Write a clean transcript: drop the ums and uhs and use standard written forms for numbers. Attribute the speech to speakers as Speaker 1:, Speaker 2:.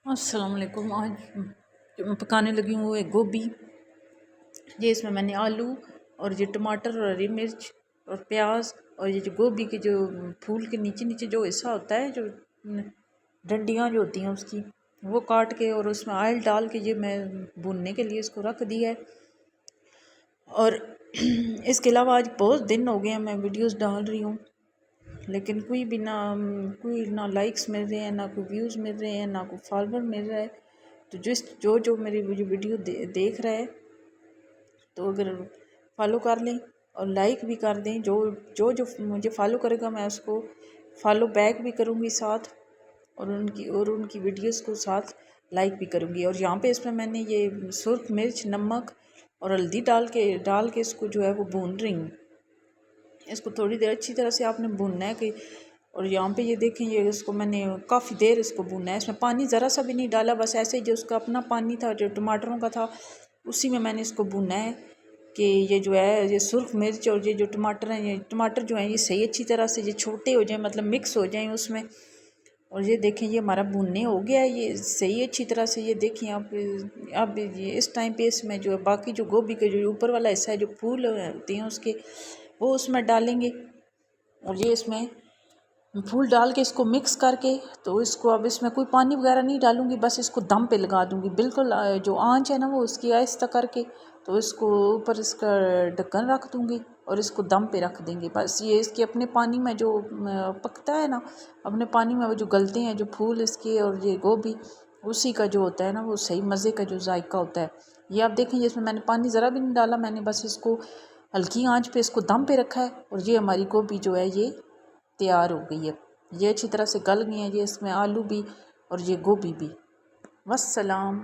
Speaker 1: अस्सलाम वालेकुम। आज मैं पकाने लगी हूँ एक गोभी। ये इसमें मैंने आलू और ये टमाटर और हरी मिर्च और प्याज और ये जो गोभी के जो फूल के नीचे नीचे जो हिस्सा होता है, जो डंडियाँ जो होती हैं उसकी, वो काट के और उसमें ऑयल डाल के ये मैं भूनने के लिए इसको रख दिया है। और इसके अलावा आज बहुत दिन हो गए हैं मैं वीडियोस डाल रही हूँ, लेकिन कोई ना लाइक्स मिल रहे हैं, ना कोई व्यूज़ मिल रहे हैं, ना कोई फॉलोवर मिल रहा है। तो जो मेरी वीडियो देख रहा है तो अगर फॉलो कर लें और लाइक भी कर दें। जो मुझे फॉलो करेगा मैं उसको फॉलो बैक भी करूँगी साथ, और उनकी वीडियोस को साथ लाइक भी करूँगी। और यहाँ पे इसमें मैंने ये सुर्ख मिर्च, नमक और हल्दी डाल के इसको जो है वो भून रही हूँ। इसको थोड़ी देर अच्छी तरह से आपने भूनना है कि, और यहाँ पे ये देखें, ये इसको मैंने काफ़ी देर इसको भूनना है। इसमें पानी ज़रा सा भी नहीं डाला, बस ऐसे ही जो उसका अपना पानी था जो टमाटरों का था उसी में मैंने इसको भूनना है कि ये जो है ये सुर्ख मिर्च और ये जो टमाटर हैं, ये टमाटर जो हैं ये सही अच्छी तरह से ये छोटे हो जाएं, मतलब मिक्स हो जाएं उसमें। और ये देखें ये हमारा भुनने हो गया है ये सही अच्छी तरह से। ये देखें आप, अब ये इस टाइम पे इसमें जो बाकी जो गोभी के जो ऊपर वाला हिस्सा है, जो फूल होते हैं उसके, वो उसमें डालेंगे। और ये इसमें फूल डाल के इसको मिक्स करके, तो इसको अब इसमें कोई पानी वगैरह नहीं डालूंगी, बस इसको दम पे लगा दूंगी बिल्कुल। जो आंच है ना वो उसकी आहिस्ता करके, तो इसको ऊपर इसका ढक्कन रख दूंगी और इसको दम पे रख देंगे। बस ये इसके अपने पानी में जो पकता है ना, अपने पानी में वो जो गलते हैं जो फूल इसके और ये गोभी, उसी का जो होता है ना वो सही मज़े का जो जायका होता है। ये आप देखें इसमें मैंने पानी ज़रा भी नहीं डाला, मैंने बस इसको हल्की आंच पे इसको दम पे रखा है। और ये हमारी गोभी जो है ये तैयार हो गई है। ये अच्छी तरह से गल गई है, ये इसमें आलू भी और ये गोभी भी। वस्सलाम।